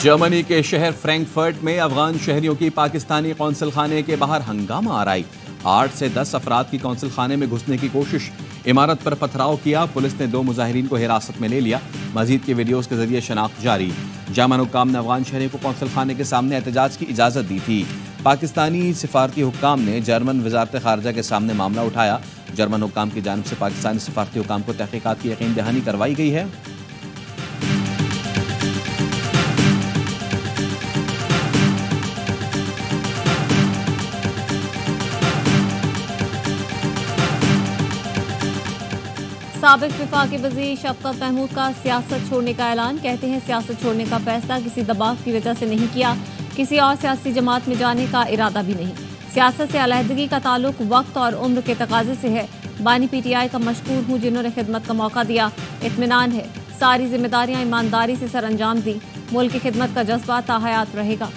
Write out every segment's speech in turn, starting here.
Germany के शहर Frankfurt में अफगान शहरियों की पाकिस्तानी कौंसल खाने के बाहर हंगामा आराई। 8 से 10 अफराद की कौंसल खाने में घुसने की कोशिश, इमारत पर पथराव किया। पुलिस ने 2 मुजाहिरीन को हिरासत में ले लिया। मजीद की वीडियोस के जरिए शनाख्त जारी। जर्मन हुक्काम ने अफगान शहरियों को कौंसल खाने के सामने एहतजाज की इजाजत दी थी। पाकिस्तानी सिफारती हुक्काम ने जर्मन वजारत खारजा के सामने मामला उठाया। जर्मन हुक्काम की जानिब से पाकिस्तानी सिफारती हुक्काम को तहकीकात की यकीन दहानी करवाई गई है। साबिक वफाकी वज़ीर शफकत महमूद का सियासत छोड़ने का ऐलान। कहते हैं सियासत छोड़ने का फैसला किसी दबाव की वजह से नहीं किया, किसी और सियासी जमात में जाने का इरादा भी नहीं। सियासत से अलहदगी का ताल्लुक वक्त और उम्र के तकाजे से है। बानी PTI का मशकूर हूँ जिन्होंने खिदमत का मौका दिया। इत्मीनान है, सारी जिम्मेदारियां ईमानदारी से सर अंजाम दी। मुल्क की खिदमत का जज्बा ताहयात रहेगा।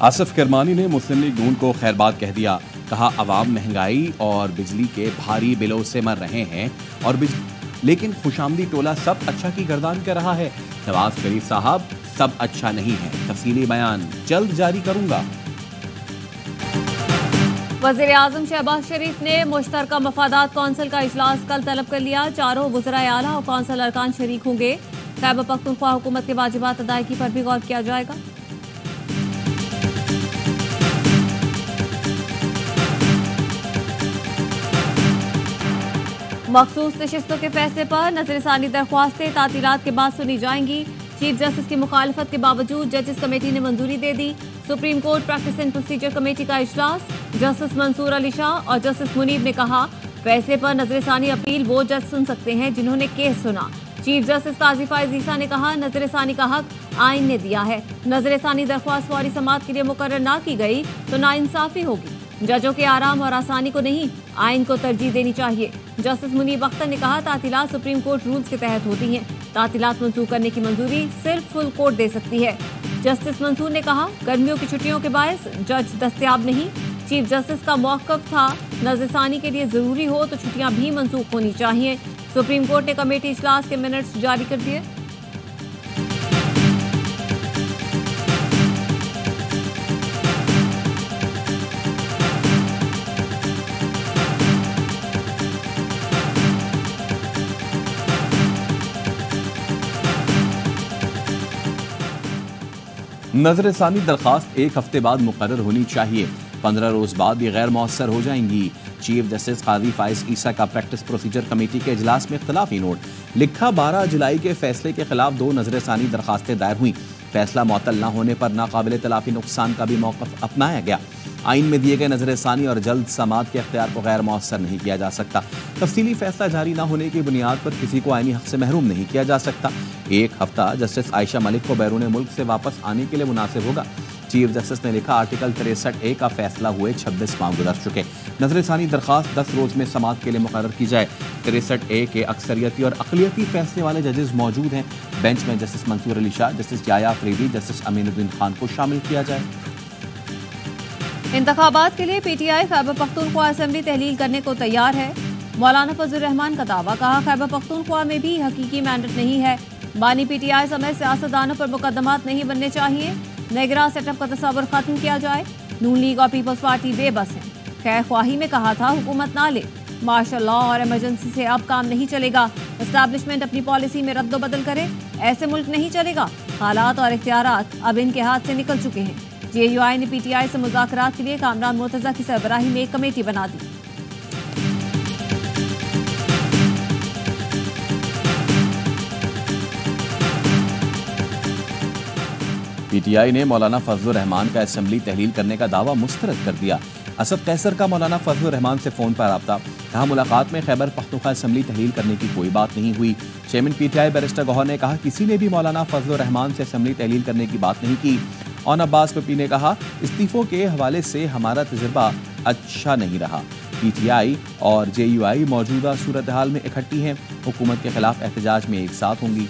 आसिफ किरमानी ने मुस्लिम लीग नून को खैरबाद कह दिया। कहा अवाम महंगाई और बिजली के भारी बिलों से मर रहे हैं और लेकिन खुशामदी टोला सब अच्छा की गर्दान कर रहा है। नवाज शरीफ साहब सब अच्छा नहीं है। तफसीली बयान जल्द जारी करूंगा। वज़ीर आज़म शहबाज शरीफ ने मुश्तरका मफादात कौंसिल का इजलास कल तलब कर लिया। 4 वज़राए आला और कौंसिल अरकान शरीक होंगे। खैबर पख्तूनख्वा हुकूमत के वाजिबात अदायगी पर भी गौर किया जाएगा। मखसूस नशिस्तों के फैसले पर नजरसानी दरख्वास्तें तातीलात के बाद सुनी जाएंगी। चीफ जस्टिस की मुखालफत के बावजूद जजेस कमेटी ने मंजूरी दे दी। Supreme court practice and procedure committee का इजलास। जस्टिस मंसूर अली शाह और जस्टिस मुनीब ने कहा फैसले पर नजरसानी अपील वो जज सुन सकते हैं जिन्होंने केस सुना। चीफ जस्टिस काजी फाइज ईसा ने कहा नजरसानी का हक आइन ने दिया है। नजरसानी दरख्वास्त फौरी समाअत के लिए मुकर्रर ना की गई तो नाइंसाफी होगी। जजों के आराम और आसानी को नहीं, आइन को तरजीह देनी चाहिए। जस्टिस मुनीब अख्तर ने कहा तातीलात सुप्रीम कोर्ट रूल्स के तहत होती हैं। तातीलात मंसूख करने की मंजूरी सिर्फ फुल कोर्ट दे सकती है। जस्टिस मंसूर ने कहा गर्मियों की छुट्टियों के बायस जज दस्तयाब नहीं। चीफ जस्टिस का मौक़िफ़ था नज़रसानी के लिए जरूरी हो तो छुट्टियां भी मंसूख होनी चाहिए। सुप्रीम कोर्ट ने कमेटी इजलास के मिनट्स जारी कर दिए। नजरसानी दरखास्त 1 हफ्ते बाद मुकर्रर होनी चाहिए। 15 रोज बाद ये गैर मौसर हो जाएंगी। चीफ जस्टिस काजी फाइज ईसा का प्रैक्टिस प्रोसीजर कमेटी के इजलास में इख्तलाफी नोट लिखा। 12 जुलाई के फैसले के खिलाफ 2 नजरसानी दरखास्तें दायर हुई। फैसला मुअत्तल न होने पर नाकाबिल तलाफी नुकसान का भी मौक़िफ़ अपनाया गया। आइन में दिए गए नजरसानी और जल्द समाअत के अख्तियार को गैर मौसर नहीं किया जा सकता। तफसीली फैसला जारी न होने की बुनियाद पर किसी को आइनी हक से महरूम नहीं किया जा सकता। 1 हफ्ता जस्टिस आयशा मलिक को बैरून मुल्क से वापस आने के लिए मुनासिब होगा। चीफ जस्टिस ने लिखा आर्टिकल 63A का फैसला हुए 26 माह गुजर चुके। नजरसानी दरखास्त 10 रोज में समाअत के लिए मुकर्रर की जाए। 63A के अक्सरियती और अक़लियती फैसले वाले जजेस मौजूद हैं। बेंच में justice Mansoor Ali Shah, justice Yahya Afridi, justice Aminuddin Khan को शामिल किया जाए। इंतखाबात के लिए PTI खैबर पख्तूनख्वा असेंबली तहलील करने को तैयार है। मौलाना फजलुर रहमान का दावा। कहा खैबर पख्तूनख्वा में भी हकीकी मैंडेट नहीं है। बानी PTI समेत सियासतदानों पर मुकदमात नहीं बनने चाहिए। नेगरा सेटअप का तस्वर खत्म किया जाए। नून लीग और पीपल्स पार्टी बेबस है। खैर ख्वाही में कहा था हुकूमत ना ले। मार्शल लॉ और इमरजेंसी से अब काम नहीं चलेगा। एस्टैब्लिशमेंट अपनी पॉलिसी में रद्द बदल करे, ऐसे मुल्क नहीं चलेगा। हालात और इख्तियारात अब इनके हाथ से निकल चुके हैं। JUI ने PTI से मुज़ाकरात के लिए कामरान मुर्तज़ा की सरबराही में एक कमेटी बना दी। PTI ने मौलाना फजलुर रहमान का असेंबली तहलील करने का दावा मुस्तरद कर दिया। असद कैसर का मौलाना फजलुर रहमान से फोन पर रब्ता। कहा मुलाकात में खैबर पख्तूनख्वा असेंबली तहलील करने की कोई बात नहीं हुई। चेयरमैन PTI बैरिस्टर गौहर ने कहा किसी ने भी मौलाना फजलुर रहमान से असेंबली तहलील करने की बात नहीं की। और अब्बास पप्पी ने कहा इस्तीफों के हवाले से हमारा तजुर्बा अच्छा नहीं रहा। PTI और JUI मौजूदा सूरत हाल में इकट्ठी हैं। हुकूमत के खिलाफ एहतजाज में एक साथ होंगी।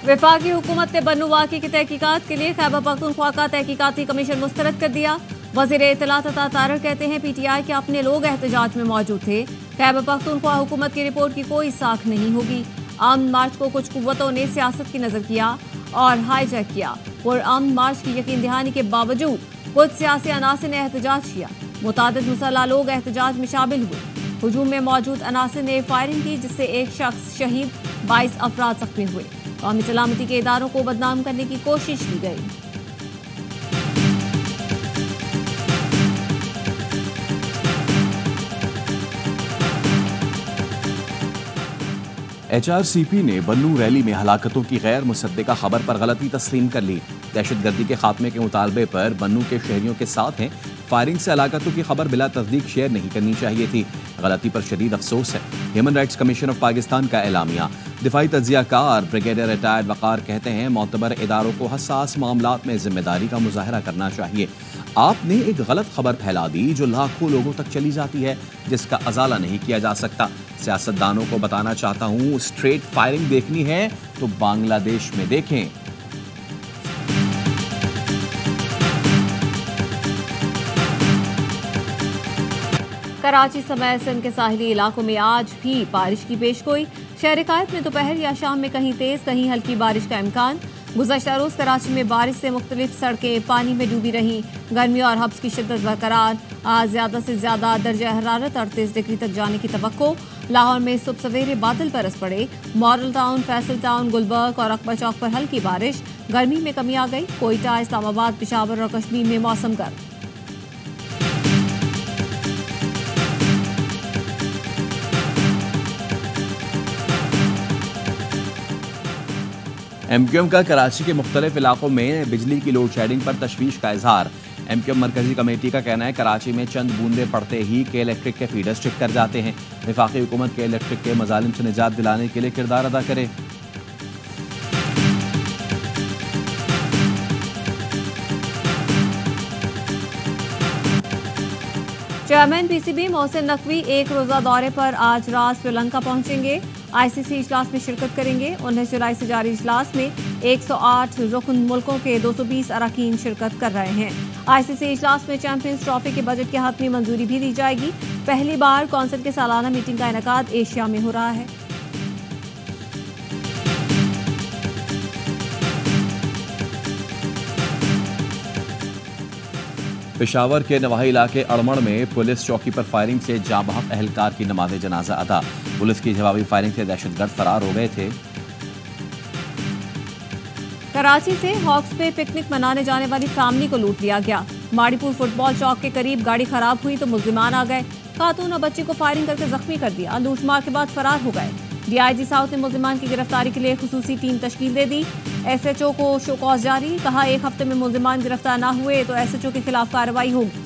वफाकी हुकूमत ने बन्नू वाक़े की तहकीकात के लिए खैबर पख्तूनख्वा का तहकीकाती कमीशन मुस्तरद कर दिया। वज़ीर इत्तलात अता तारर कहते हैं PTI के अपने लोग एहतजाज में मौजूद थे। खैबर पख्तूनख्वा हुकूमत की रिपोर्ट की कोई साख नहीं होगी। आम मार्च को कुछ कुव्वतों ने सियासत की नजर किया और हाईजैक किया और आम मार्च की यकीन दहानी के बावजूद कुछ सियासी अनासिर ने एहतजाज किया। मुतादिद मुसल्लह लोग एहतजाज में शामिल हुए। हुजूम में मौजूद अनासिर ने फायरिंग की जिससे एक शख्स शहीद, 22 अफराद जख्मी हुए। कौमी सलामती के इदारों को बदनाम करने की कोशिश की गई। HRCP ने बन्नू रैली में हलाकतों की गैर मुसद्दिका खबर पर गलती तस्लीम कर ली। दहशतगर्दी के खात्मे के मुतालबे पर बन्नू के शहरियों के साथ हैं। फायरिंग से हलाकतों की खबर बिला तस्दीक शेयर नहीं करनी चाहिए थी। गलती पर शदीद अफसोस है। Human rights commission of Pakistan का एलामिया। दिफाई तज्जियाकार ब्रिगेडियर रिटायर्ड वक़ार कहते हैं मोतबर इदारों को हसास मामलात में जिम्मेदारी का मुजाहरा करना चाहिए। आपने एक गलत खबर फैला दी जो लाखों लोगों तक चली जाती है, जिसका अजाला नहीं किया जा सकता। सियासतदानों को बताना चाहता हूं, स्ट्रेट फायरिंग देखनी है तो बांग्लादेश में देखें। कराची समेत सिंध के साहिली इलाकों में आज भी बारिश की पेशगोई। शहर कायद में दोपहर या शाम में कहीं तेज कहीं हल्की बारिश का इम्कान। गुज़श्ता रोज कराची में बारिश से मुख्तलिफ सड़कें पानी में डूबी रहीं। गर्मी और हब्स की शिद्दत बरकरार। आज ज्यादा से ज्यादा दर्जा हरारत 38 डिग्री तक जाने की तवक्को। लाहौर में सुबह सवेरे बादल बरस पड़े। Model town, Faisal town, Gulberg और अकबर चौक पर हल्की बारिश। गर्मी में कमी आ गई। कोयटा, इस्लामाबाद, पेशावर और कश्मीर में मौसम गर्म। MQM का कराची के मुख्तलिफ इलाकों में बिजली की लोड शेडिंग पर तशवीश का इजहार। MQM मरकजी कमेटी का कहना है कराची में चंद बूंदे पड़ते ही के इलेक्ट्रिक के फीडर्स चेक कर जाते हैं। वफाकी हुकूमत के इलेक्ट्रिक के मजालिम से निजात दिलाने के लिए किरदार अदा करे। चेयरमैन PCB मोहसिन नकवी एक रोजा दौरे पर आज रात श्रीलंका पहुंचेंगे। ICC इजलास में शिरकत करेंगे। 19 जुलाई से जारी इजलास में 108 रुकन मुल्कों के 220 अरकान शिरकत कर रहे हैं। ICC इजलास में चैंपियंस ट्रॉफी के बजट की हतमी मंजूरी भी दी जाएगी। पहली बार कौंसिल के सालाना मीटिंग का इनेकाद एशिया में हो रहा है। पेशावर के नवाही इलाके अड़मड़ में पुलिस चौकी पर फायरिंग से जांबहक अहलकार की नमाज जनाजा अदा। पुलिस की जवाबी फायरिंग से दहशतगर्द फरार हो गए थे। कराची से हॉक्स पे पिकनिक मनाने जाने वाली फैमिली को लूट लिया गया। माड़ीपुर फुटबॉल चौक के करीब गाड़ी खराब हुई तो मुल्जिमान आ गए। खातून और बच्ची को फायरिंग करके जख्मी कर दिया। लूटमार के बाद फरार हो गए। DIG साउथ ने मुल्जिमान की गिरफ्तारी के लिए खुसूसी टीम तश्कील दे दी। SHO को शोकॉज जारी। कहा एक हफ्ते में मुल्जिमान गिरफ्तार ना हुए तो SHO के खिलाफ कार्रवाई होगी।